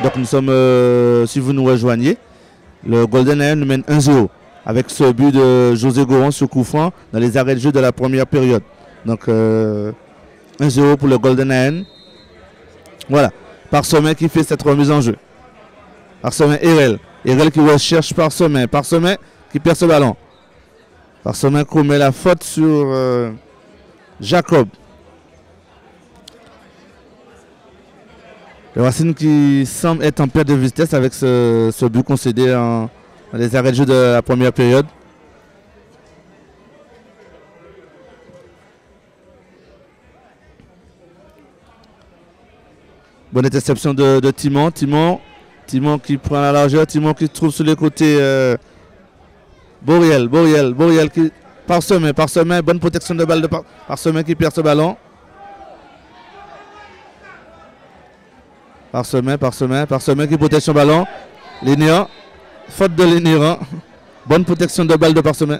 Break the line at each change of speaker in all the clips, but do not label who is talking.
Donc nous sommes, si vous nous rejoignez, le Golden Lion nous mène 1-0 avec ce but de José Goron sur coup franc dans les arrêts de jeu de la première période. Donc 1-0 pour le Golden Lion. Voilà, Parsemin qui fait cette remise en jeu. Parsemin Erel. Erel qui recherche Parsemin. Parsemin qui perd ce ballon. Parsemin commet la faute sur Jacob. Le Racine qui semble être en perte de vitesse avec ce but concédé dans les arrêts de jeu de la première période. Bonne interception de Timon. Timon qui prend la largeur. Timon qui trouve sur les côtés Boriel qui Parsemin. Bonne protection de balle de Parsemin qui perd ce ballon. Parsemin qui protège son ballon. Lénéan. Faute de Lénéan. Bonne protection de balle de Parsemin.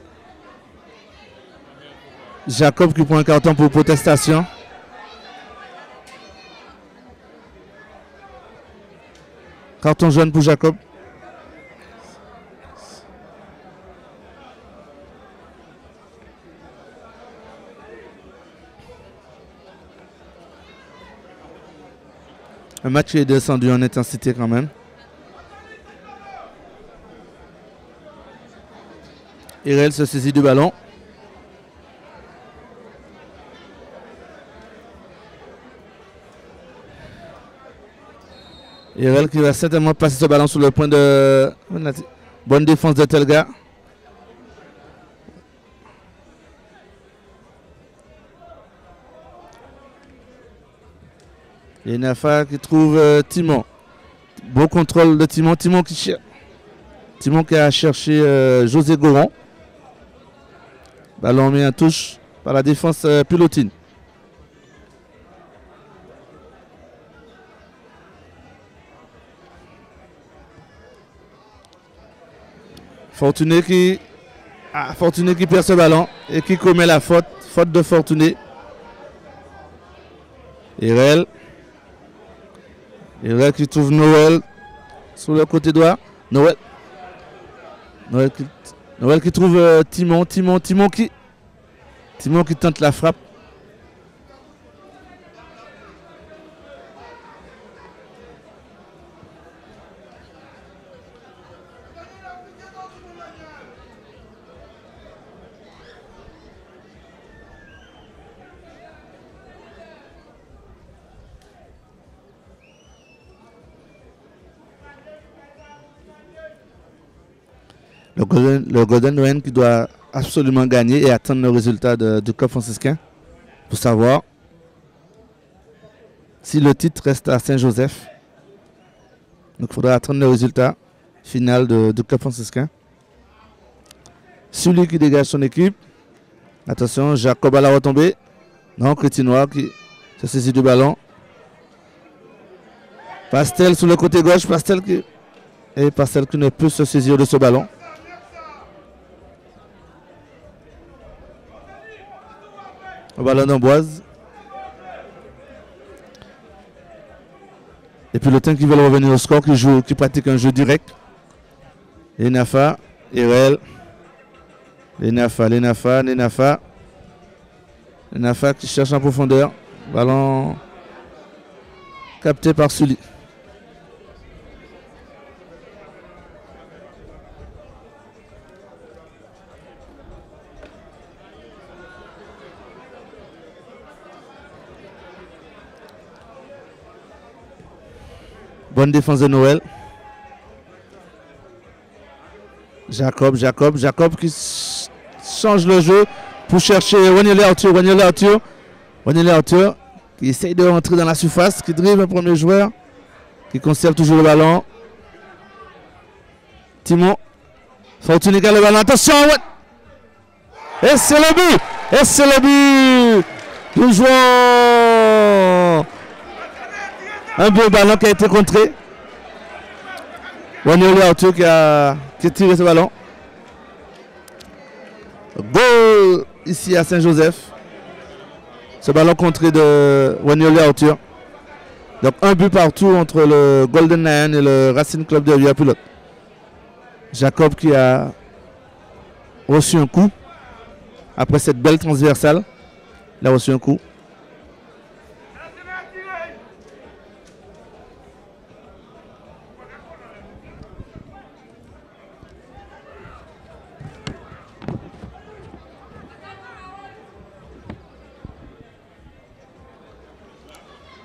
Jacob qui prend un carton pour protestation. Carton jaune pour Jacob. Un match qui est descendu en intensité quand même. Irel se saisit du ballon. Irel qui va certainement passer ce ballon sur le point de... Bonne défense de Telga. Et Nafa qui trouve Timon. Beau contrôle de Timon. Timon qui a cherché José Goron. Ballon mis en touche par la défense pilotine. Fortuné qui perd ce ballon et qui commet la faute. Faute de Fortuné. Irel qui trouve Noël sur le côté droit. Noël qui trouve Timon qui tente la frappe. Le Golden Lion qui doit absolument gagner et attendre le résultat du Cup franciscain pour savoir si le titre reste à Saint-Joseph. Donc il faudra attendre le résultat final du Cup franciscain. Celui qui dégage son équipe. Attention, Jacob à la retombée. Non, Crétinois qui se saisit du ballon. Pastel sur le côté gauche. Pastel qui ne peut se saisir de ce ballon. Le ballon d'Amboise. Et puis le temps qui veut revenir au score, qui pratique un jeu direct. Lenafa, Irel. Lenafa qui cherche en profondeur. Ballon capté par Sully. Bonne défense de Noël. Jacob qui change le jeu pour chercher Wanyele Arthur qui essaye de rentrer dans la surface, qui drive un premier joueur, qui conserve toujours le ballon. Timon. Fortuné qui a le ballon. Attention! Et c'est le but! Nous jouons un beau ballon qui a été contré. Wanyele Arthur qui a tiré ce ballon. Goal ici à Saint-Joseph. Ce ballon contré de Wanyele Arthur. Donc un but partout entre le Golden Lion et le Racing Club de Rivière-Pilote. Jacob qui a reçu un coup. Après cette belle transversale, il a reçu un coup.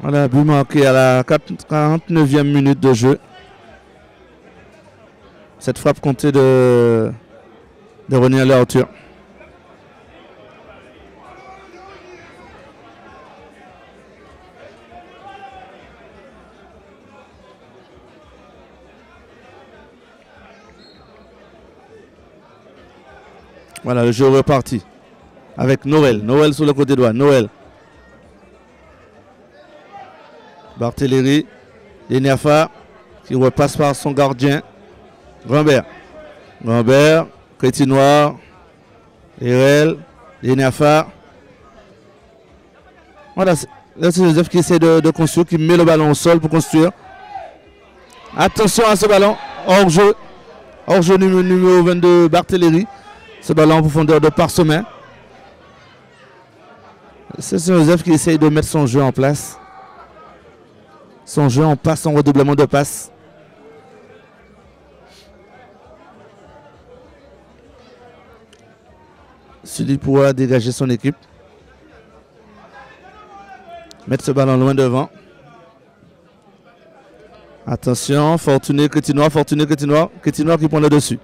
Voilà, but marqué à la 49e minute de jeu. Cette frappe comptée de René à l'ouverture. Voilà, le jeu reparti. Avec Noël. Noël sur le côté droit. Noël. Barthéléry. Leniafa qui repasse par son gardien. Grambert. Grambert. Crétinoir. Erel. Leniafa. Voilà, là c'est Joseph qui essaie de construire, qui met le ballon au sol pour construire. Attention à ce ballon. Hors-jeu. Hors-jeu numéro 22, Barthéléry. Ce ballon en profondeur de Parsemin. C'est Joseph qui essaye de mettre son jeu en place. Son jeu en passe, en redoublement de passe. Sully pourra dégager son équipe. Mettre ce ballon loin devant. Attention, Fortuné, Crétinoir, Fortuné, Crétinoir. Crétinoir qui prend le dessus.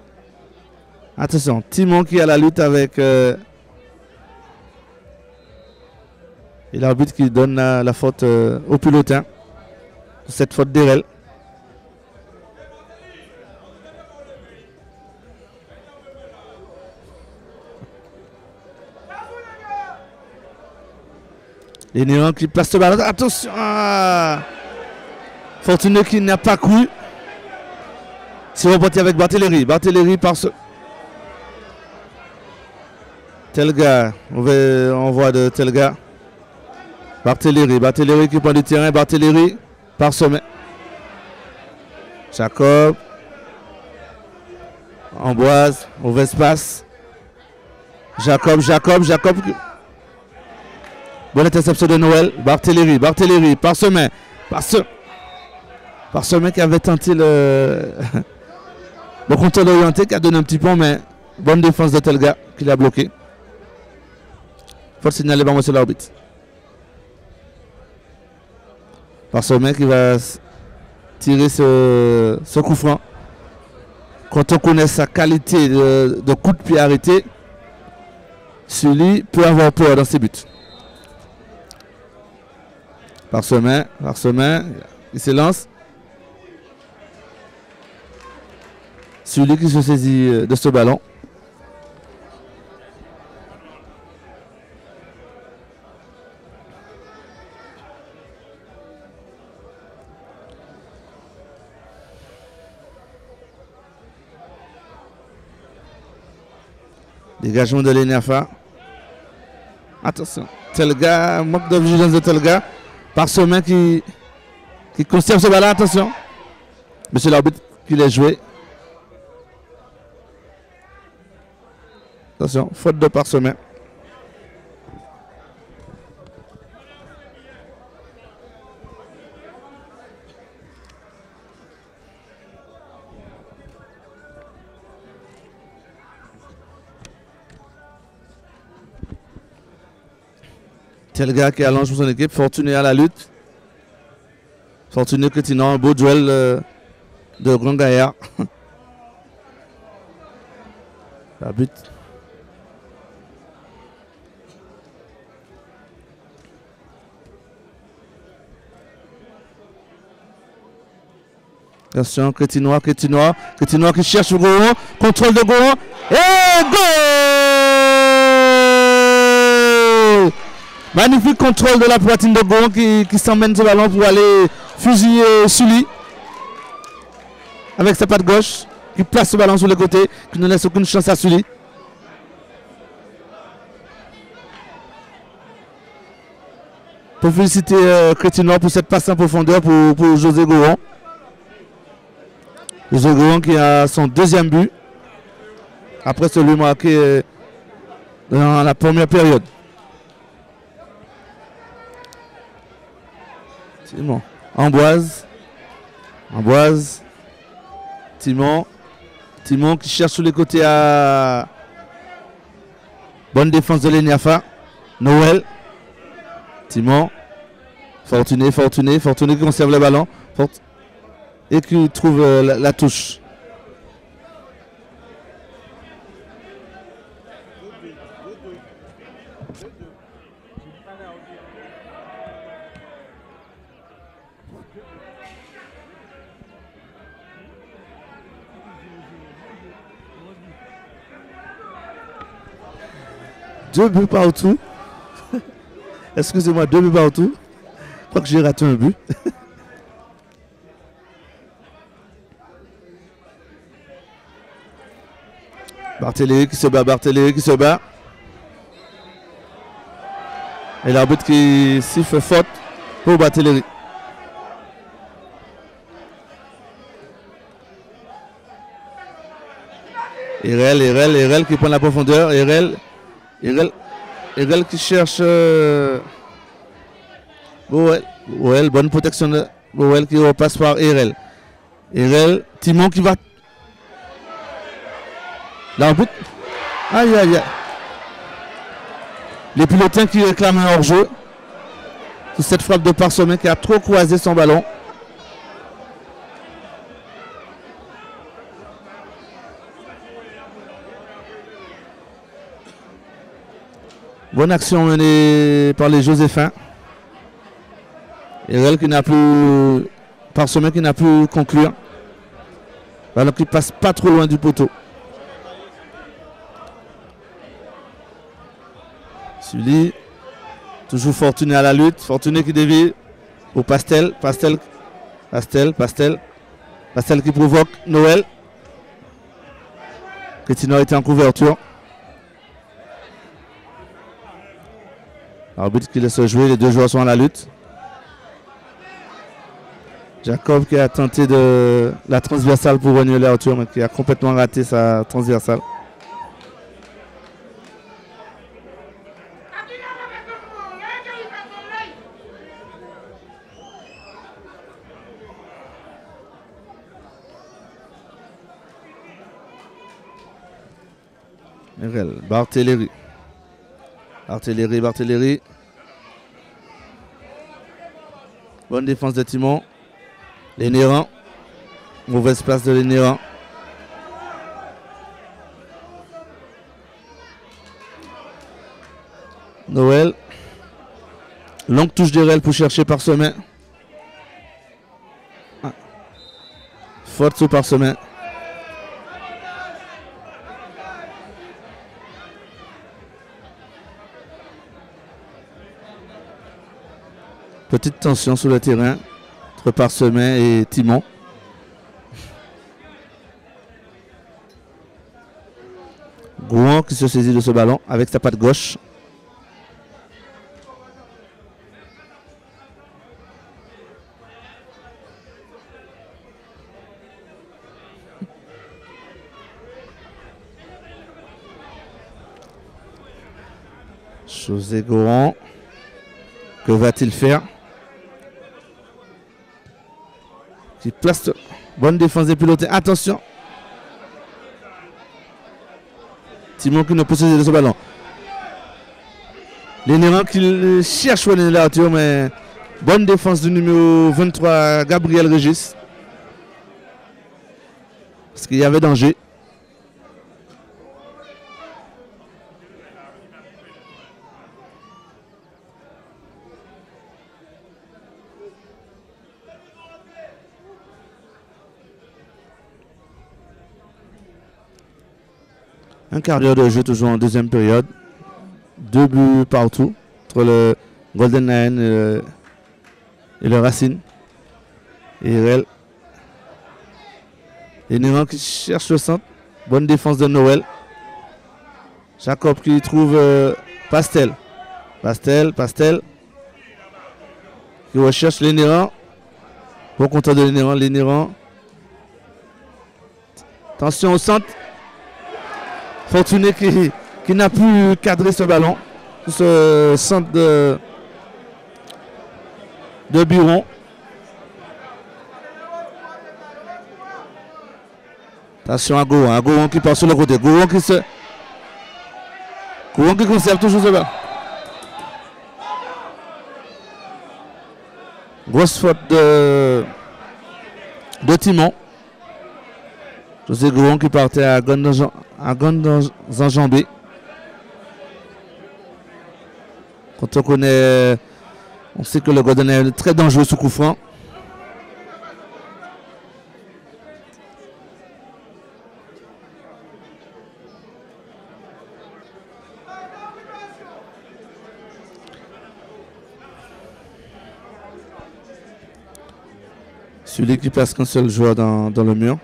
Attention, Timon qui est à la lutte avec... et l'arbitre qui donne la faute au pilotin. Cette faute d'Erel. Les Néons qui placent ce ballon. Attention, Fortuné qui n'a pas cru. C'est reparti avec Barthéléry. Barthéléry par ce... Telga, on voit de Telga. Barthéléry, Barthéléry qui prend du terrain. Barthéléry par sommet. Jacob. Amboise, mauvais espace. Jacob. Bonne interception de Noël. Barthéléry, Parsemin. Parsemin qui avait tenté le contrôle orienté, qui a donné un petit pont, mais bonne défense de Telga qui l'a bloqué. Faut le signaler par monsieur l'arbitre. Parsemin qui va tirer ce coup franc. Quand on connaît sa qualité de coup de pied arrêté, Sully peut avoir peur dans ses buts. Parsemin, il se lance. Sully qui se saisit de ce ballon. Dégagement de l'Eniafa. Attention. Telga, manque de vigilance de Telga. Parsemin qui conserve ce ballon. Attention. Monsieur l'arbitre qui l'a joué. Attention, faute de Parsemin. Telga qui allonge pour son équipe. Fortuné à la lutte. Fortuné Crétinoir, un beau duel de grand gaillard. La but. Attention, Crétinoir qui cherche Goron. Contrôle de Goron. Et goal! Magnifique contrôle de la poitrine de Goron qui s'emmène ce ballon pour aller fusiller Sully. Avec sa patte gauche, qui place ce ballon sur le côté, qui ne laisse aucune chance à Sully. Pour féliciter Crétinois pour cette passe en profondeur pour José Goron. José Goron qui a son deuxième but après celui marqué dans la première période. Timon. Amboise. Timon qui cherche sur les côtés à bonne défense de l'Eniafa. Noël. Timon. Fortuné qui conserve le ballon. Et qui trouve la touche. Deux buts partout. Excusez-moi, 2 buts partout. Je crois que j'ai raté un but. Barthéléry qui se bat. Et l'arbitre qui siffle faute pour Barthéléry. Erel qui prend la profondeur. Erel qui cherche Boel, bonne protection de Boel qui repasse par Erel. Timon qui va. L'arbitre. Aïe. Les pilotins qui réclament un hors-jeu. Sur cette frappe de Parsemin qui a trop croisé son ballon. Bonne action menée par les Joséphins. Erel qui n'a plus. Parsemin qui n'a pu conclure. Ballon qui passe pas trop loin du poteau. Sully. Toujours Fortuné à la lutte. Fortuné qui dévie au Pastel. Pastel qui provoque Noël. Crétinois était en couverture. Arbitre qui laisse jouer, les deux joueurs sont à la lutte. Jacob qui a tenté de la transversale pour Wagner Arthur, mais qui a complètement raté sa transversale. Barthéléry. Bonne défense de Timon. L'Énéran. Mauvaise passe de l'Énéran. Noël. Longue touche d'Erel pour chercher Parsemin. Faute sur Parsemin. Petite tension sur le terrain entre Parsemin et Timon. Gouan qui se saisit de ce ballon avec sa patte gauche. José Goron. Que va-t-il faire? Qui place. Bonne défense des pilotés. Attention. Timon qui ne peut saisir de ce ballon. L'Énéran qui cherche l'arture, mais bonne défense du numéro 23, Gabriel Régis. Parce qu'il y avait danger. Un quart d'heure de jeu toujours en deuxième période. 2 buts partout entre le Golden Lion et le Racine. Et Néran qui cherche le centre. Bonne défense de Noël. Jacob qui trouve Pastel. qui recherche Lénéran. Bon contrôle de Lénéran. Lénéran. Attention au centre. Fortuné qui n'a pu cadrer ce ballon. Ce centre de Biron. Attention à Gouan. Gouan qui part sur le côté. Gouan qui conserve toujours ce ballon. Grosse faute de Timon. José Gouan qui partait à grandes enjambées. Quand on connaît, on sait que le Golden est très dangereux sous coup franc. Celui qui place qu'un seul joueur dans le mur.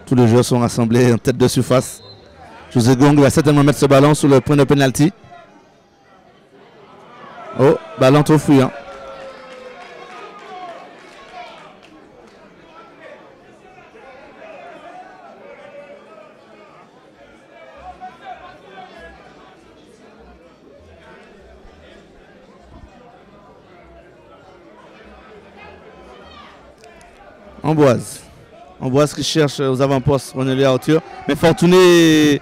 Tous les joueurs sont rassemblés en tête de surface. José Gong va certainement mettre ce ballon sur le point de pénalty. Oh, ballon trop fuyant. Amboise qui cherche aux avant-postes René Arthur. Mais Fortuné,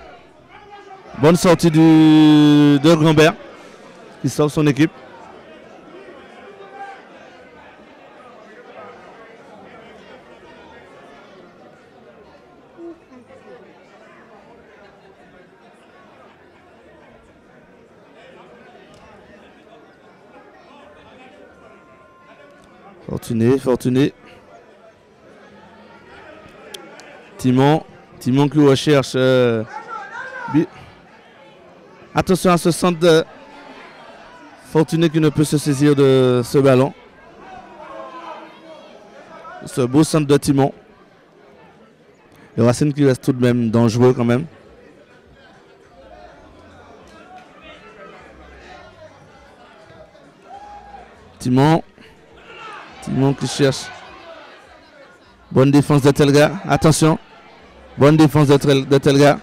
bonne sortie de Grandbert qui sauve son équipe. Fortuné. Timon qui recherche. Attention à ce centre de Fortuné qui ne peut se saisir de ce ballon. Ce beau centre de Timon. Le Racine qui reste tout de même dangereux quand même. Timon qui cherche. Bonne défense de Telga. Attention. Bonne défense de Telga.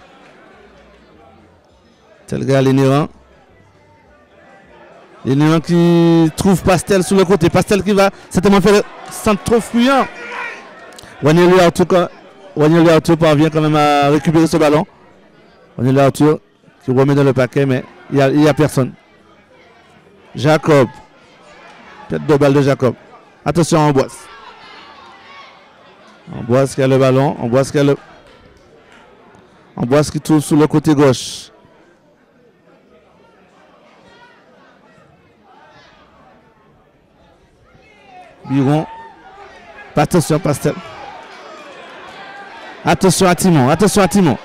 Telga, Lénéran. Lénéran qui trouve Pastel sur le côté. Pastel qui va certainement faire le centre trop fuyant. Wanyeli Arthur parvient quand même à récupérer ce ballon. Wanyeli Arthur qui remet dans le paquet, mais il n'y a personne. Jacob. Peut-être deux balles de Jacob. Attention à Amboise. Amboise qui a le ballon. Amboise qui trouve sur le côté gauche. Biron. Attention Pastel. Attention à Timon.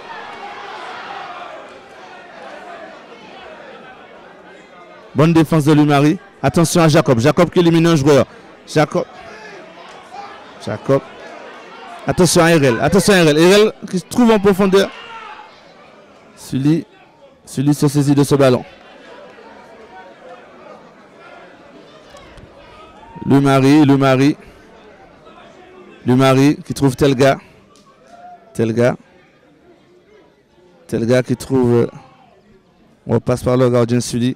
Bonne défense de Lumari. Attention à Jacob. Jacob qui élimine un joueur. Jacob. Attention à Erel. Erel qui se trouve en profondeur. Sully se saisit de ce ballon. Lumari qui trouve Telga. Telga qui trouve. On passe par le gardien Sully.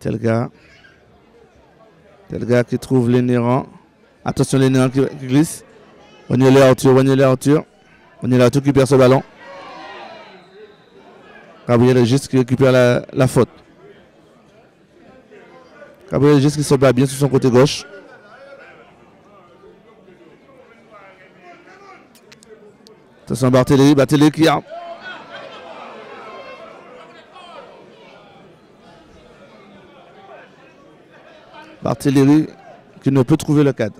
Telga qui trouve Lénéran. Attention, Lénéran qui glisse. Wanyeli Arthur qui perd ce ballon. Gabriel Régis qui récupère la faute. Gabriel Régis qui se bat bien sur son côté gauche. Attention Barthéléry qui a. Barthéléry qui ne peut trouver le cadre.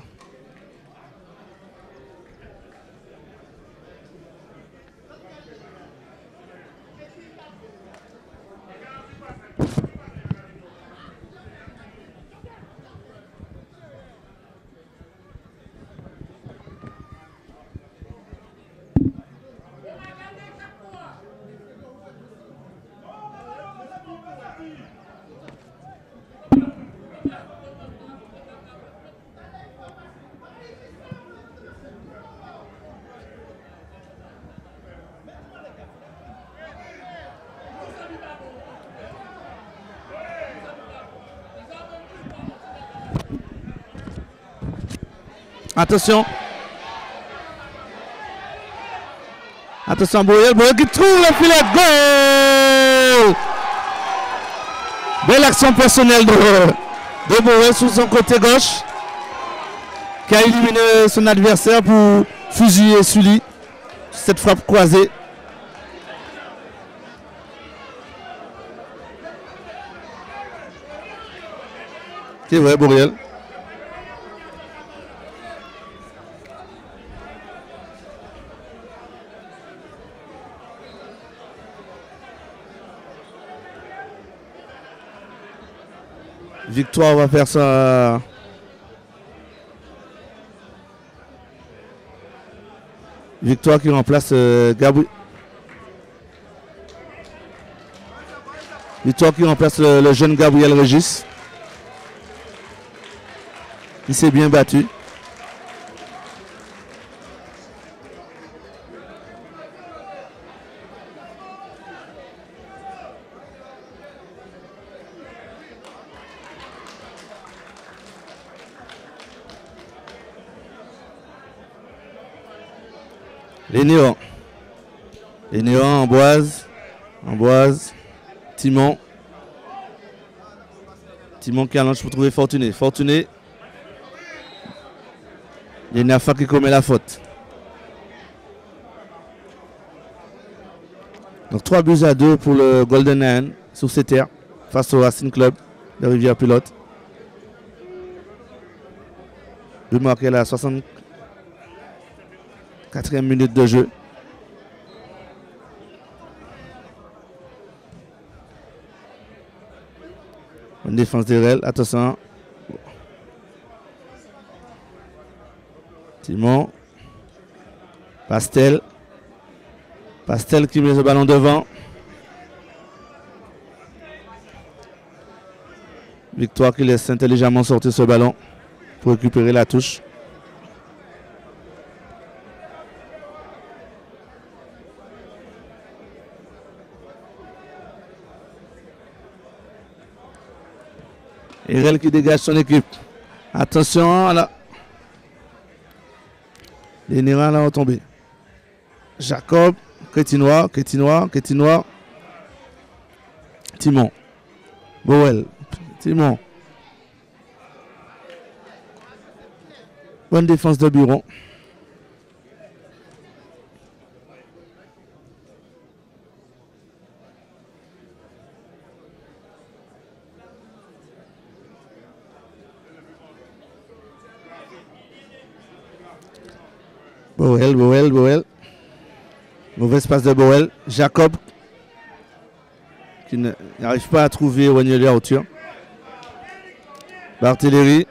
Attention. Attention, Boyel qui trouve le filet. Goal! Belle action personnelle de Boyel sur son côté gauche, qui a éliminé son adversaire pour fusiller Sully. Cette frappe croisée. C'est vrai, Boyel. Victoire va faire ça. Victoire qui remplace Gabriel. Victoire qui remplace le jeune Gabriel Régis. Il s'est bien battu. Les néants. Les néants, Amboise, Timon. Timon qui allonge pour trouver Fortuné. Fortuné. Les Nafa qui commet la faute. Donc 3-2 pour le Golden Lion sur ses terres face au Racing Club de Rivière-Pilote. De marquer la 64e minute de jeu. Une défense d'Erel, attention. Timon. Pastel. Pastel qui met le ballon devant. Victoire qui laisse intelligemment sortir ce ballon pour récupérer la touche. Erel qui dégage son équipe. Attention à la... Les Néerlandais là ont tombé. Jacob, Crétinois. Timon. Boel. Timon. Bonne défense de Buron. Boel. Mauvaise passe de Boel. Jacob qui n'arrive pas à trouver Wanyeli à hauteur. Barthéléry.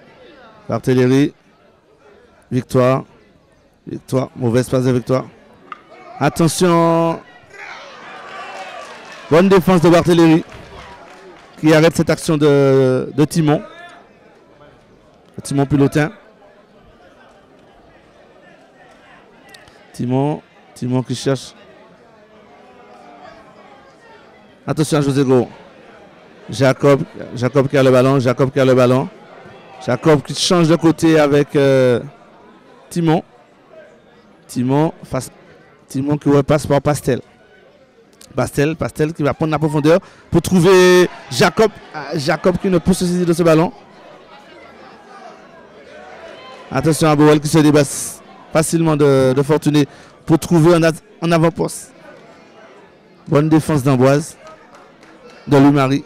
Victoire. Mauvaise passe de Victoire. Attention. Bonne défense de Barthéléry qui arrête cette action de Timon. Timon Pilotin. Timon qui cherche. Attention à José Go. Jacob qui a le ballon. Jacob qui change de côté avec Timon. Timon qui repasse par Pastel. Pastel qui va prendre la profondeur pour trouver Jacob. Jacob qui ne peut se saisir de ce ballon. Attention à Boel qui se dépasse facilement de Fortuné pour trouver en avant-poste. Bonne défense d'Amboise. De Louis-Marie.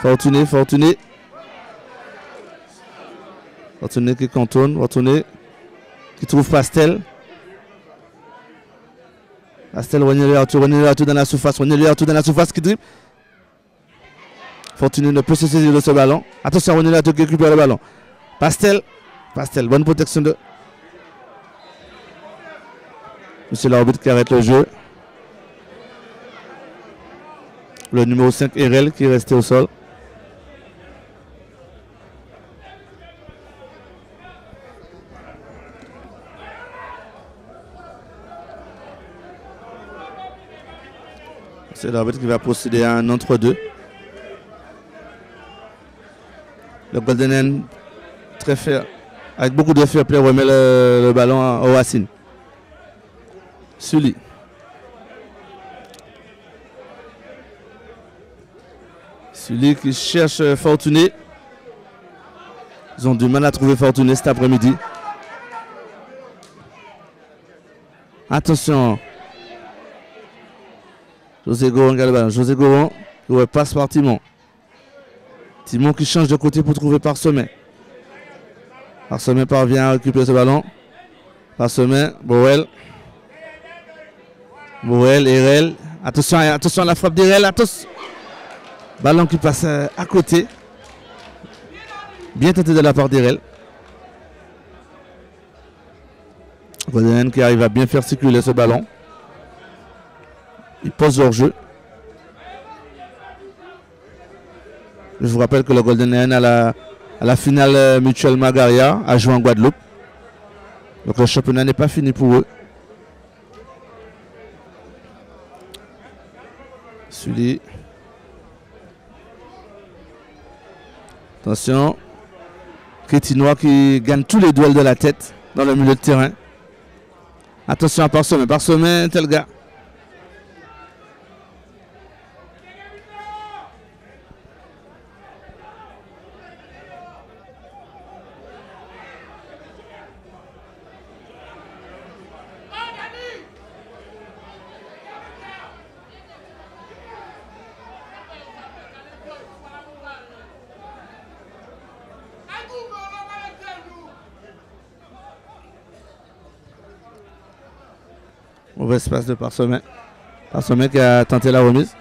Fortuné qui contourne. Fortuné qui trouve Pastel. Pastel, Wanyeli Arthur dans la surface. Qui dribble. Fortuné ne peut se saisir de ce ballon. Attention, Wanyeli Arthur qui récupère le ballon. Pastel, bonne protection de Monsieur l'arbitre qui arrête le jeu. Le numéro 5, Erel, qui est resté au sol. C'est l'arbitre qui va procéder à un entre-deux. Le Golden N, très fair, avec beaucoup de fair play, remet le ballon au Racine. Sully. Sully qui cherche Fortuné. Ils ont du mal à trouver Fortuné cet après-midi. Attention. José Goron regarde le ballon. José Goron qui passe par Timon. Timon qui change de côté pour trouver Parsemin. Parsemin parvient à récupérer ce ballon. Parsemin, Borel. Borel, Erel. Attention à la frappe d'Erel. Attention. Ballon qui passe à côté. Bien tenté de la part d'Erel. Golden qui arrive à bien faire circuler ce ballon. Il pose leur jeu. Je vous rappelle que le Golden N à la finale Mutuelle Magaria a joué en Guadeloupe. Donc le championnat n'est pas fini pour eux. Sully. Attention. Crétinois qui gagne tous les duels de la tête dans le milieu de terrain. Attention à Parsemin. Parsemin, tel gars. Mauvais passe de Parsemin. Parsemin qui a tenté la remise.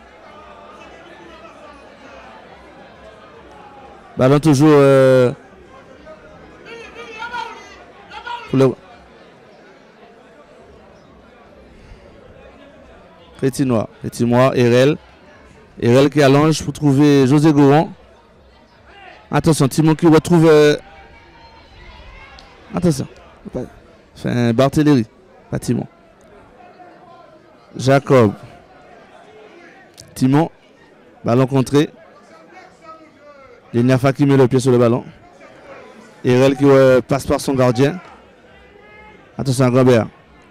Ballon toujours pour le Crétinois. Crétinois, Erel. Erel qui allonge pour trouver José Goron. Attention, Timon qui retrouve. Attention. Enfin, Barthéléry. Pas Timon. Jacob. Timon. Ballon contré. Leniafa qui met le pied sur le ballon. Erel qui passe par son gardien. Attention à Grambert.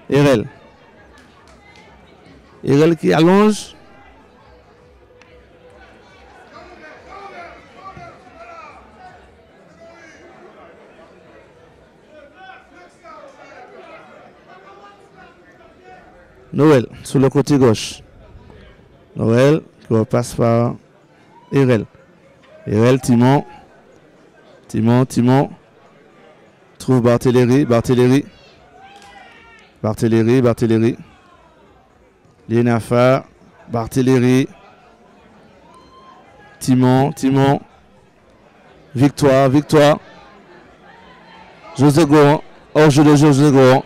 Erel. Erel qui allonge. Noël sur le côté gauche. Noël qui repasse par Erel. Erel, Timon. Timon. Trouve Barthéléry. Barthéléry. Lienafa. Barthéléry. Timon. Victoire. José Goron. Hors-jeu de José Goron.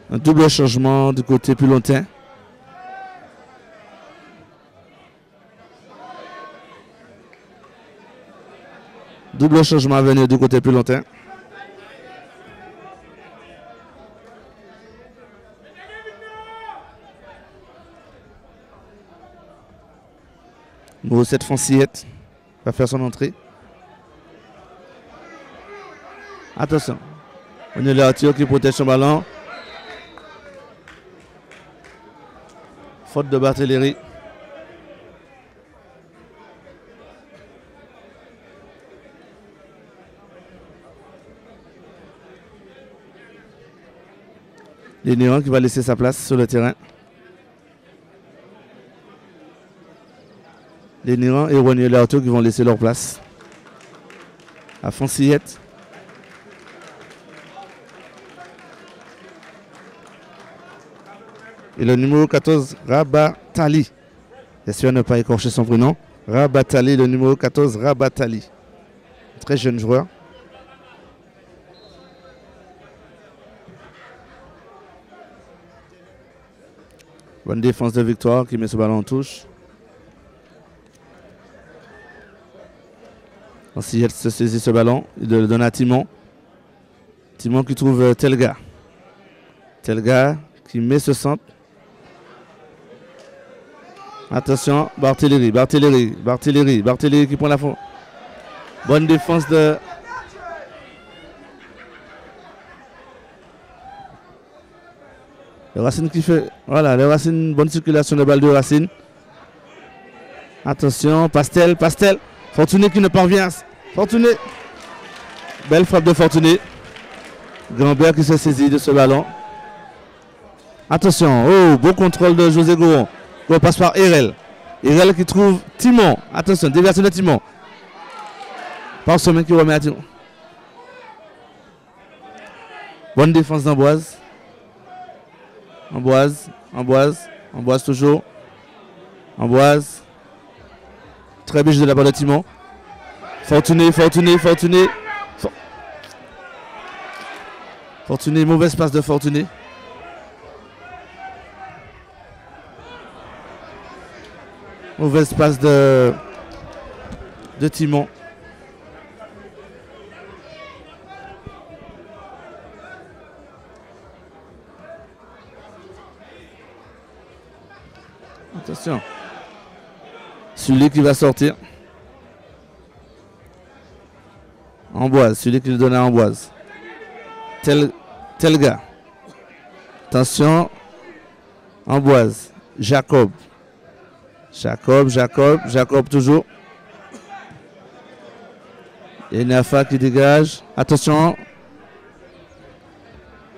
Un double changement du côté plus longtemps. Double changement à venir du côté plus longtemps. Numéro 7, Francillette va faire son entrée. Attention. On est l'Arthur qui protège son ballon. Faute de Barthéléry. Lénéon qui va laisser sa place sur le terrain. Lénéon et Ronier Larto qui vont laisser leur place. À Francillette. Et le numéro 14, Rabatali. J'espère ne pas écorcher son prénom. Rabatali, le numéro 14, Rabatali. Très jeune joueur. Bonne défense de Victoire qui met ce ballon en touche. Ensuite, se saisit ce ballon. Il le donne à Timon. Timon qui trouve Telga. Telga qui met ce centre. Attention, Barthéléry qui prend la faute. Bonne défense de... Le Racine qui fait... Voilà, le Racine, bonne circulation de balle de Racine. Attention, Pastel. Fortuné qui ne parvient. Fortuné. Belle frappe de Fortuné. Grandbert qui se saisit de ce ballon. Attention, oh, beau contrôle de José Goron. On passe par Erel. Erel qui trouve Timon. Attention, déviation de Timon. Parsemé qui remet à Timon. Bonne défense d'Amboise. Amboise toujours. Amboise. Très bien de la part de Timon. Fortuné. Fortuné, mauvaise passe de Fortuné. Mauvaise passe de Timon. Attention. Celui qui va sortir. Amboise, celui qui le donne à Amboise. Telga. Attention. Amboise. Jacob toujours. Et Nafa qui dégage. Attention.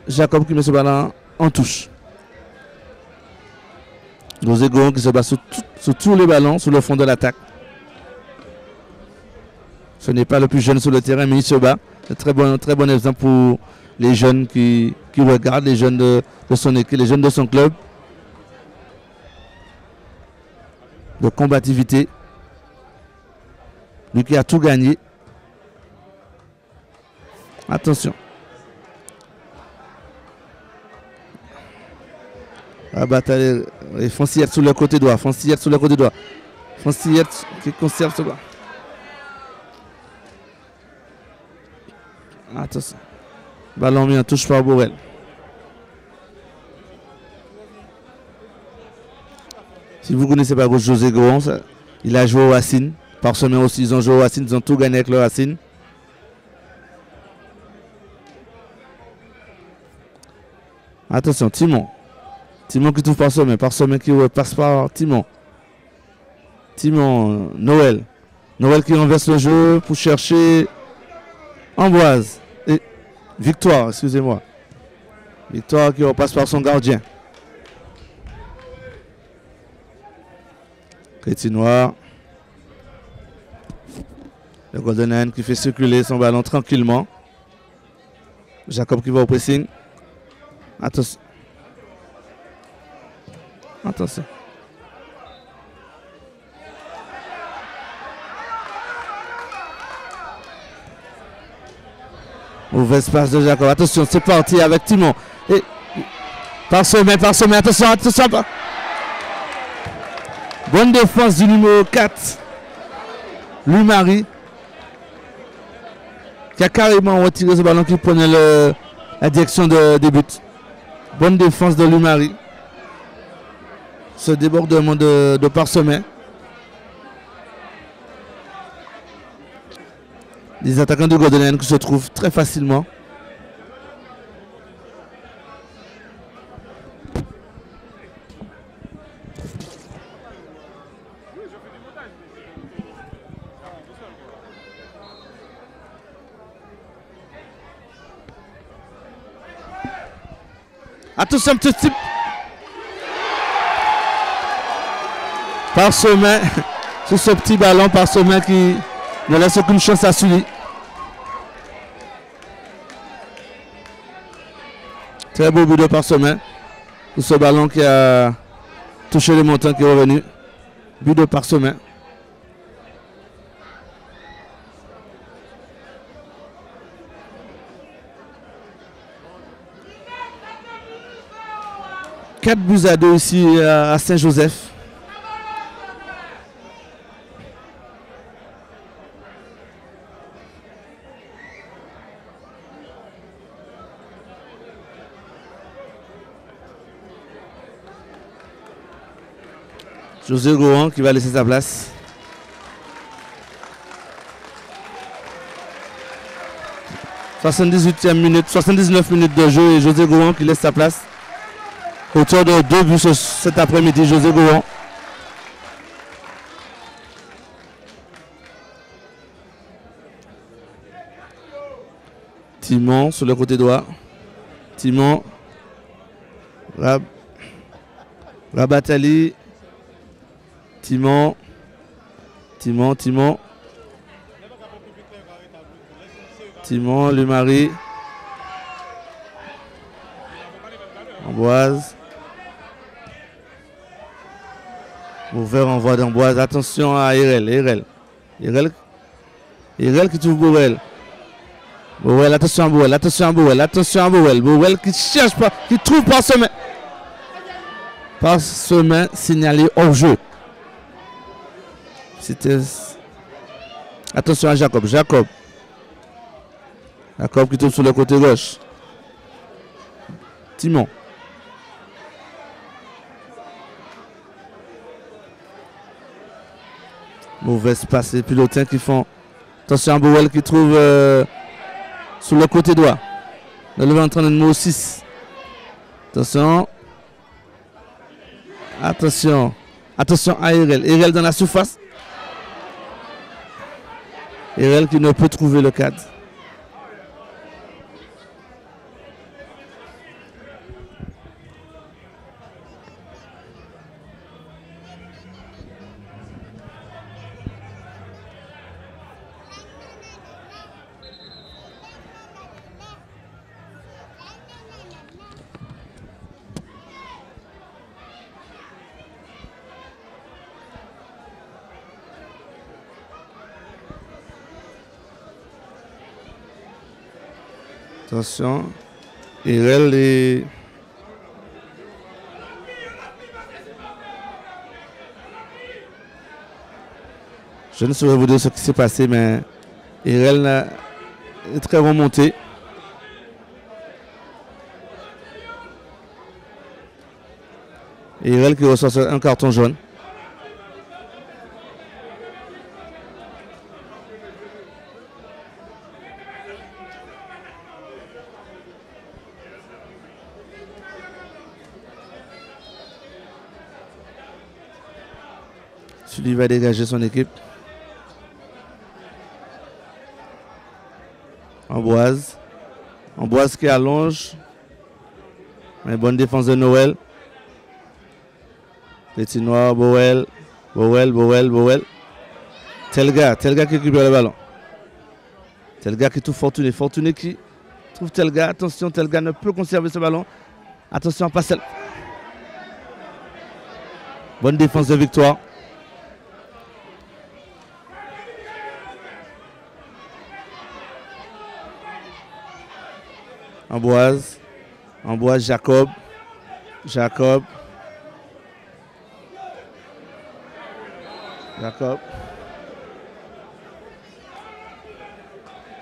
Jacob qui met ce ballon en touche. José Goron qui se bat sur tous les ballons, sur le fond de l'attaque. Ce n'est pas le plus jeune sur le terrain, mais il se bat. C'est très bon exemple pour les jeunes qui regardent, les jeunes de son équipe, les jeunes de son club. De combativité. Lui qui a tout gagné. Attention. La bataille. Foncillette sur le côté droit. Foncillette qui conserve ce bas. Attention. Ballon mis en touche par Borel. Si vous ne connaissez pas José Goron, il a joué au Racine. Parsemé aussi, ils ont joué au Racine. Ils ont tout gagné avec le Racine. Attention, Timon qui trouve Parsemé qui passe par Timon. Noël qui renverse le jeu pour chercher Amboise. Et Victoire, excusez-moi. Victoire qui repasse par son gardien. Crétinois. Le Golden Lion qui fait circuler son ballon tranquillement. Jacob qui va au pressing. Attention. Mauvaise passe de Jacob. Attention, c'est parti avec Timon. Et Parsemé. Attention. Bonne défense du numéro 4. Louis-Marie. Qui a carrément retiré ce ballon qui prenait la direction des buts. Bonne défense de Louis-Marie. Ce débordement de Parsemé. Des attaquants de Golden Lion qui se trouvent très facilement. Attention, petit type. Parsemé, sur ce petit ballon, Parsemé qui ne laisse aucune chance à Sully. Très beau but de Parsemé. Sur ce ballon qui a touché le montant qui est revenu. But de Parsemé. Quatre buts à 2 ici à Saint-Joseph. José Gohan qui va laisser sa place. « 78e minute, 79 minutes de jeu et José Gohan qui laisse sa place. Auteur de 2 buts cet après-midi, José Gohan. Timon sur le côté droit. Timon. Rabatali. Timon. Timon. Timon, Lumari. Amboise. Mauvais renvoi d'Amboise. Attention à Irel. Irel qui trouve Borel. Borel, attention à Borel. Borel qui cherche pas, qui trouve par semaine signalé hors jeu. C'était. Attention à Jacob qui tombe sur le côté gauche. Timon. Mauvaise passe et pilotins qui font. Attention à Borel qui trouve sur le côté droit. Le entraîneur numéro 6. Attention à Irel. Irel dans la surface. Irel qui ne peut trouver le cadre. Attention, Irel et je ne saurais vous dire ce qui s'est passé, mais Irel est très remonté. Irel qui reçoit un carton jaune. Celui va dégager son équipe. Amboise qui allonge. Mais bonne défense de Noël. Petit noir, Borel. Telga qui récupère le ballon. Telga qui trouve Fortuné. Fortuné qui trouve Telga. Attention, Telga ne peut conserver ce ballon. Attention à Passel. Bonne défense de Victoire. Amboise, Jacob.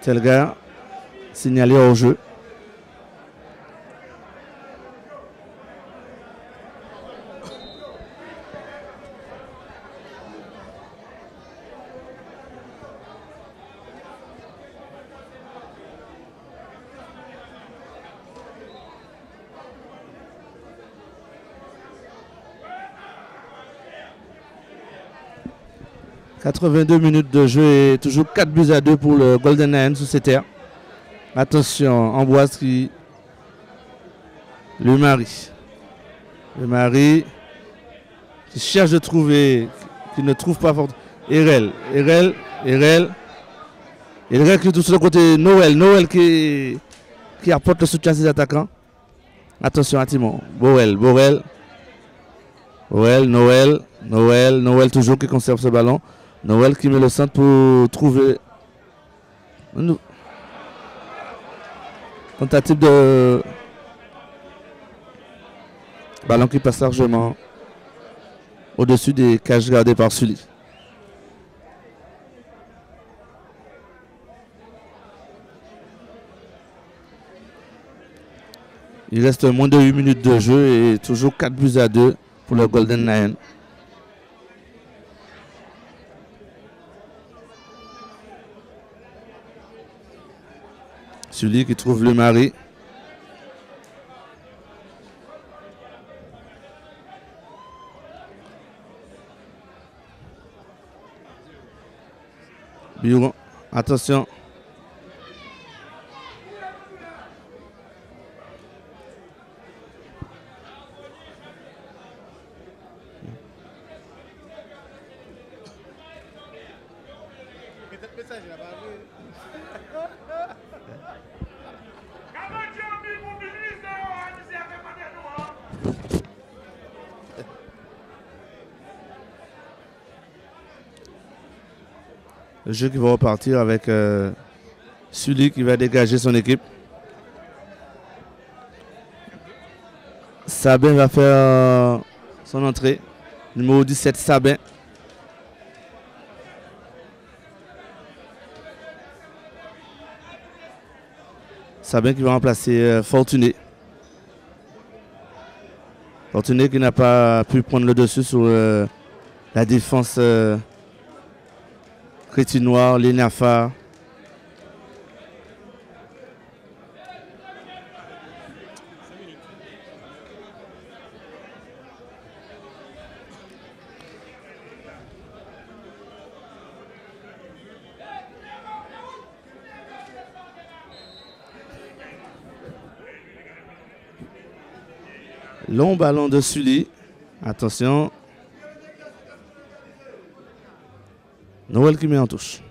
Telga, signalé hors jeu. « 82 minutes de jeu et toujours 4-2 pour le Golden Lion sous ses terres. Attention, Amboise qui... Le mari qui cherche de trouver, qui ne trouve pas fort. Irel qui est tout sur le côté. Noël qui apporte le soutien à ses attaquants. Attention à Timon. Noël toujours qui conserve ce ballon. Noël qui met le centre pour trouver une tentative de ballon qui passe largement au-dessus des cages gardées par Sully. Il reste moins de 8 minutes de jeu et toujours 4-2 pour le Golden Lion. Sully qui trouve le mari. Biron, attention. Le jeu qui va repartir avec Sully qui va dégager son équipe. Sabin va faire son entrée. Numéro 17, Sabin. Sabin qui va remplacer Fortuné. Fortuné qui n'a pas pu prendre le dessus sur la défense Crétinoir, Lénafa. Long ballon de Sully. Attention. Noël qui met en touche.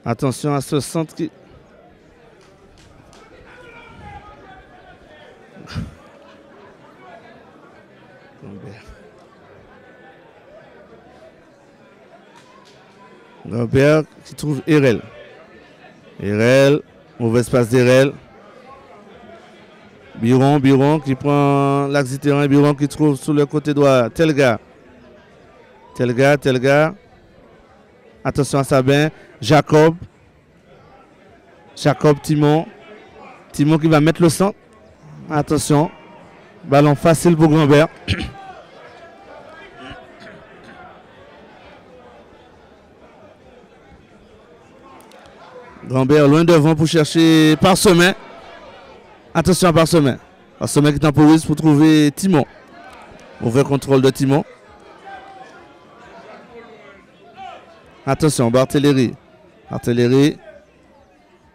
Attention à ce centre qui... Robert qui trouve Erel. Erel, mauvaise passe d'Erel. Biron qui prend l'axe du terrain. Biron qui trouve sur le côté droit Telga. Telga. Attention à Sabin. Jacob, Timon. Timon qui va mettre le centre. Attention. Ballon facile pour Grandbert. Grandbert loin devant pour chercher Parsemin. Attention à Parsemin. Parsemin qui temporise pour trouver Timon. Mauvais contrôle de Timon. Attention, Barthéléry.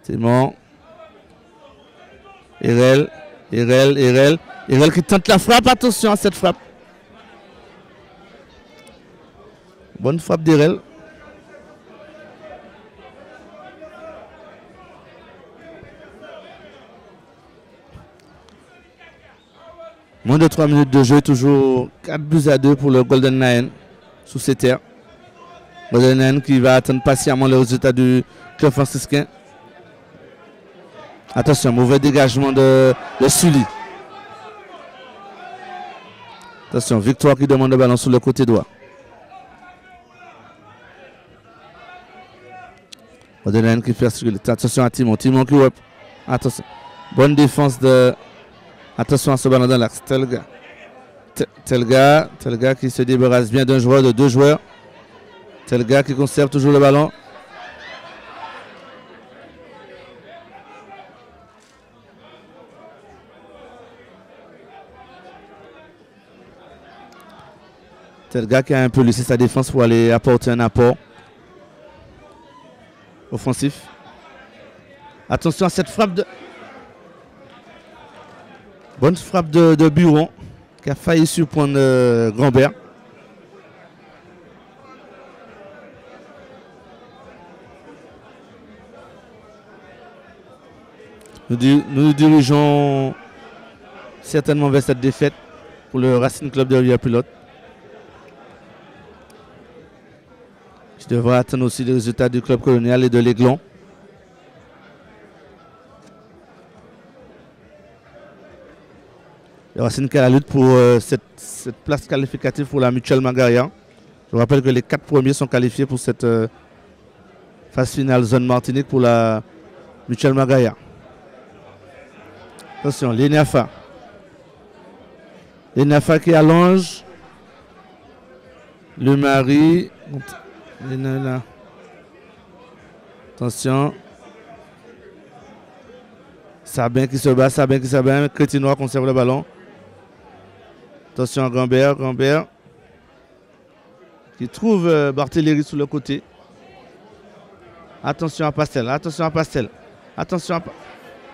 Timon. Erel qui tente la frappe. Attention à cette frappe. Bonne frappe d'Erel. Moins de 3 minutes de jeu, toujours 4-2 pour le Golden Lion sous ses terres. Golden Lion qui va attendre patiemment le résultat du club franciscain. Attention, mauvais dégagement de Sully. Attention, Victoire qui demande le ballon sur le côté droit. Golden Lion qui fait circuler. Attention à Timon qui whip. Attention. Bonne défense de... Attention à ce ballon dans l'axe. Telga qui se débarrasse bien d'un joueur, de deux joueurs. Telga qui conserve toujours le ballon. Telga qui a un peu laissé sa défense pour aller apporter un apport offensif. Attention à cette frappe de... Bonne frappe de Biron qui a failli surprendre Grandbert. Nous nous dirigeons certainement vers cette défaite pour le Racing Club de Rivière-Pilote. Je devrais attendre aussi les résultats du club colonial et de l'Aiglon. Le Racing qui a la lutte pour cette place qualificative pour la Mutuelle Magaria. Je rappelle que les 4 premiers sont qualifiés pour cette phase finale zone Martinique pour la Mutuelle Magaria. Attention, Lénafa. Et Nafa qui allonge. Le mari. Attention. Sabin qui se bat, Sabin qui se bat. Crétinois conserve le ballon. Attention à Gambert. Gambert. Qui trouve Barthéléry sur le côté. Attention à Pastel. Attention à Pastel. Attention à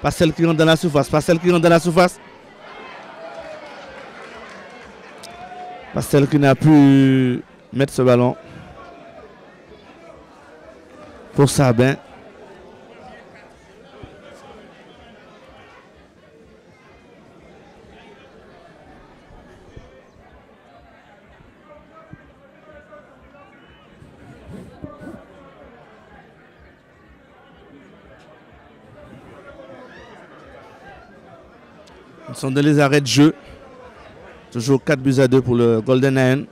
Pastel qui rentre dans la surface. Pastel qui rentre dans la surface. Pastel qui n'a pu mettre ce ballon pour Sabin. Ils sont dans les arrêts de jeu. Toujours 4-2 pour le Golden Lion.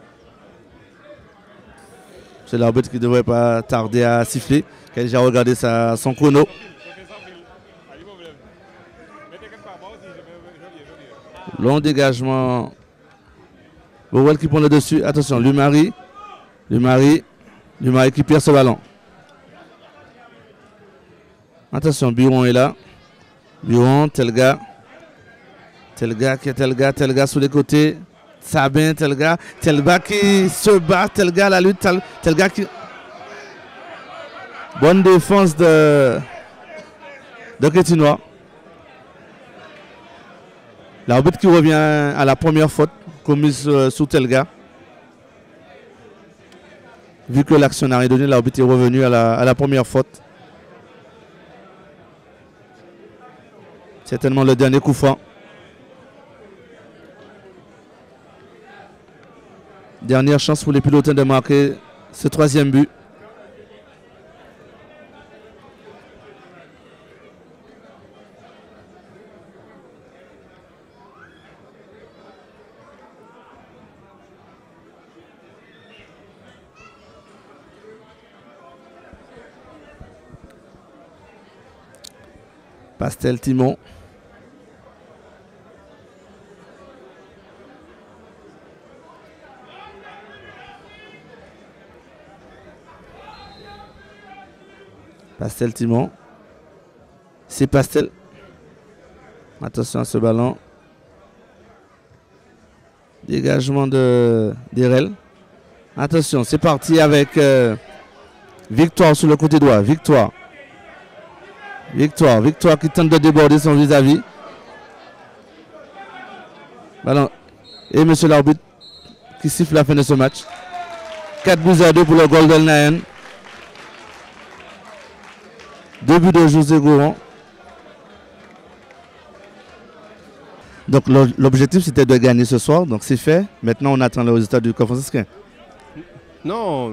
C'est l'arbitre qui ne devrait pas tarder à siffler, qui a déjà regardé son chrono. Long dégagement. Bowell qui prend le dessus. Attention, Lumari. Lumari qui perd ce ballon. Attention, Biron est là. Biron, Telga. Telga sur les côtés. Sabin, Telga qui se bat, Telga à la lutte, Telga qui... Bonne défense de Crétinois. L'arbitre qui revient à la première faute commise sous Telga. Vu que l'action n'a rien donné, l'arbitre est revenu à la première faute. Certainement le dernier coup franc. Dernière chance pour les Pilotins de marquer ce troisième but. Pastel Timon. Pastel Timon. C'est Pastel. Attention à ce ballon. Dégagement d'Erel. Attention, c'est parti avec Victoire sur le côté droit. Victoire qui tente de déborder son vis-à-vis. Ballon. Et monsieur l'arbitre qui siffle la fin de ce match. 4-2 pour le Golden Lion. 2 buts de José Goron. Donc l'objectif c'était de gagner ce soir, donc c'est fait. Maintenant on attend le résultat du Club franciscain.
Non,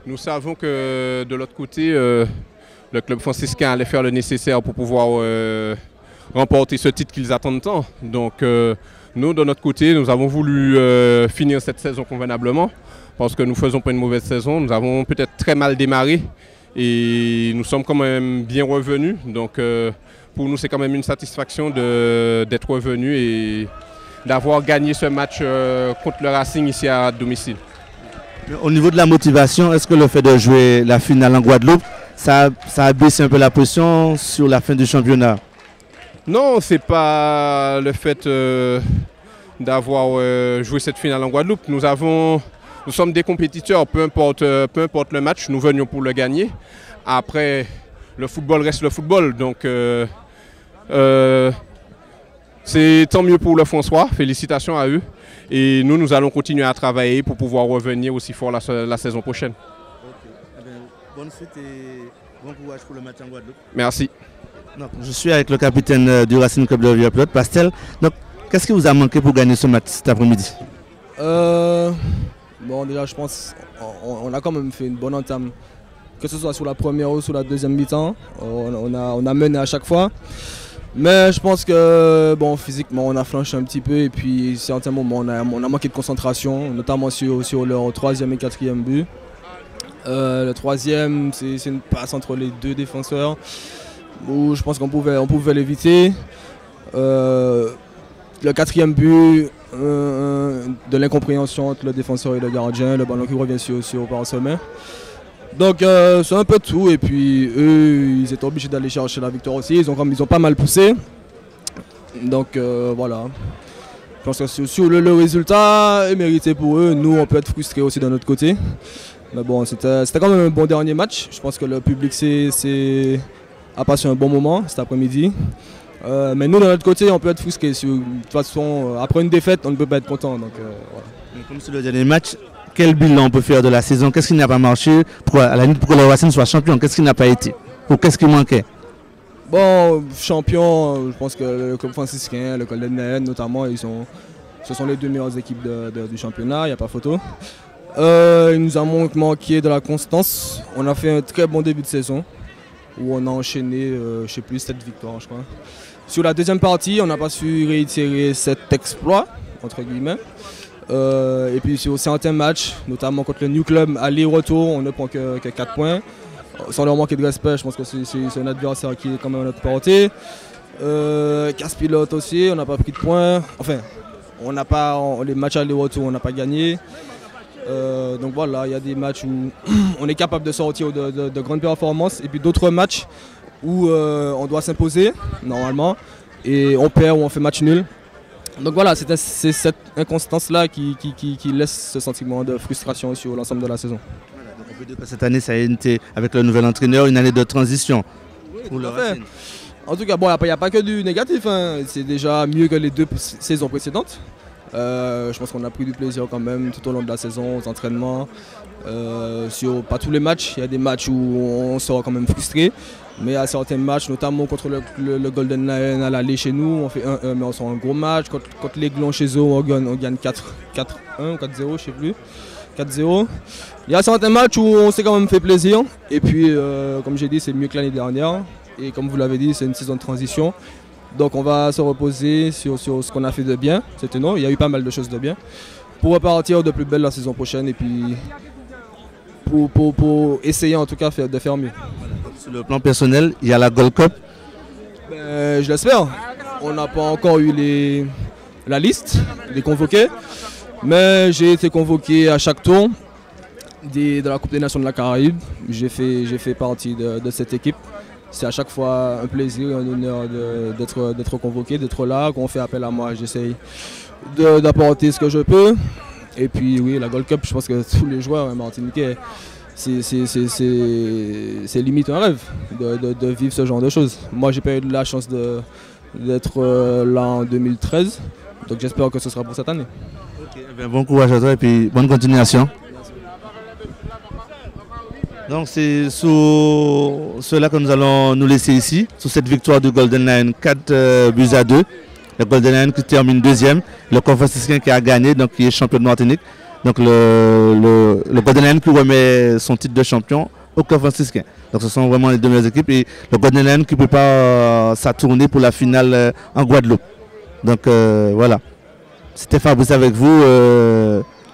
nous savons que de l'autre côté, le Club franciscain allait faire le nécessaire pour pouvoir remporter ce titre qu'ils attendent tant. Donc nous de notre côté, nous avons voulu finir cette saison convenablement parce que nous ne faisons pas une mauvaise saison. Nous avons peut-être très mal démarré. Et nous sommes quand même bien revenus, donc pour nous c'est quand même une satisfaction d'être revenus et d'avoir gagné ce match contre le Racing ici à domicile.
Au niveau de la motivation, est-ce que le fait de jouer la finale en Guadeloupe, ça a baissé un peu la pression sur la fin du championnat?
Non, c'est pas le fait d'avoir joué cette finale en Guadeloupe. Nous sommes des compétiteurs, peu importe le match, nous venions pour le gagner. Après, le football reste le football, donc c'est tant mieux pour le François, félicitations à eux. Et nous allons continuer à travailler pour pouvoir revenir aussi fort la saison prochaine.
Okay. Bonne suite et bon courage pour le match en Guadeloupe.
Merci.
Donc, je suis avec le capitaine du Racing Club de Rivière-Pilote, Pastel. Donc, qu'est-ce qui vous a manqué pour gagner ce match cet après-midi?
Bon, déjà, je pense qu'on a quand même fait une bonne entame, que ce soit sur la première ou sur la deuxième mi-temps. On a mené à chaque fois. Mais je pense que bon, physiquement, on a flanché un petit peu et puis à certains moments, on a manqué de concentration, notamment sur leur troisième et quatrième but. Le troisième, c'est une passe entre les deux défenseurs où je pense qu'on pouvait l'éviter. Le quatrième but, de l'incompréhension entre le défenseur et le gardien, le ballon qui revient sur par sommet. Donc c'est un peu tout, et puis eux ils étaient obligés d'aller chercher la victoire aussi, ils ont pas mal poussé. Donc voilà. Je pense que sur le résultat est mérité pour eux, nous on peut être frustrés aussi de notre côté. Mais bon, c'était quand même un bon dernier match. Je pense que le public a passé un bon moment cet après-midi. Mais nous, de notre côté, on peut être frustrés. De toute façon, après une défaite, on ne peut pas être content. Donc, voilà.
Comme sur le dernier match, quel bilan on peut faire de la saison? Qu'est-ce qui n'a pas marché pour que le Racing soit champion? Qu'est-ce qui n'a pas été? Ou qu'est-ce qui manquait?
Bon, champion, je pense que le club franciscain, le Golden Lion notamment, ce sont les deux meilleures équipes du championnat, il n'y a pas photo. Il nous a manqué de la constance. On a fait un très bon début de saison où on a enchaîné, je ne sais plus, 7 victoires, je crois. Sur la deuxième partie, on n'a pas su réitérer cet exploit, entre guillemets. Et puis sur certains matchs, notamment contre le New Club, aller-retour, on ne prend que 4 points. Sans leur manquer de respect, je pense que c'est un adversaire qui est quand même à notre portée. Casse-Pilote aussi, on n'a pas pris de points. Enfin, les matchs aller-retour, on n'a pas gagné. Donc voilà, il y a des matchs où on est capable de sortir de grandes performances, et puis d'autres matchs où on doit s'imposer normalement et on perd ou on fait match nul. Donc voilà, c'est cette inconstance-là qui laisse ce sentiment de frustration sur l'ensemble de la saison.
Voilà, donc on peut dire que cette année, ça a été, avec le nouvel entraîneur, une année de transition.
Oui, pour le Racing. En tout cas, bon, il n'y a pas que du négatif, hein. C'est déjà mieux que les 2 saisons précédentes. Je pense qu'on a pris du plaisir quand même tout au long de la saison, aux entraînements. Sur pas tous les matchs, il y a des matchs où on sera quand même frustré. Mais à certains matchs, notamment contre le Golden Lion à l'aller chez nous, on fait 1-1, mais on sort un gros match. Contre l'Aiglon chez eux, on gagne 4-1 ou 4-0, je ne sais plus. 4-0. Il y a certains matchs où on s'est quand même fait plaisir. Et puis, comme j'ai dit, c'est mieux que l'année dernière. Et comme vous l'avez dit, c'est une saison de transition. Donc on va se reposer sur ce qu'on a fait de bien. C'était non, il y a eu pas mal de choses de bien. Pour repartir de plus belle la saison prochaine, et puis pour essayer en tout cas de faire mieux.
Sur le plan personnel, il y a la Gold Cup.
Je l'espère. On n'a pas encore eu la liste des convoqués. Mais j'ai été convoqué à chaque tour de la Coupe des Nations de la Caraïbe. J'ai fait partie de cette équipe. C'est à chaque fois un plaisir, un honneur d'être convoqué, d'être là. Quand on fait appel à moi, j'essaye d'apporter ce que je peux. Et puis oui, la Gold Cup, je pense que tous les joueurs martiniquais, c'est limite un rêve de vivre ce genre de choses. Moi, j'ai pas eu la chance d'être là en 2013, donc j'espère que ce sera pour cette année.
Okay, bon courage à toi et puis bonne continuation. Donc c'est sur cela que nous allons nous laisser ici, sur cette victoire du Golden Lion 4-2. Le Golden Lion qui termine deuxième, le club franciscain qui a gagné, donc qui est champion de Martinique. Donc le Golden Lion qui remet son titre de champion au club franciscain. Donc ce sont vraiment les deux meilleures équipes, et le Golden Lion qui prépare sa tournée pour la finale en Guadeloupe. Donc voilà, c'était Fabrice avec vous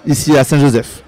ici à Saint-Joseph.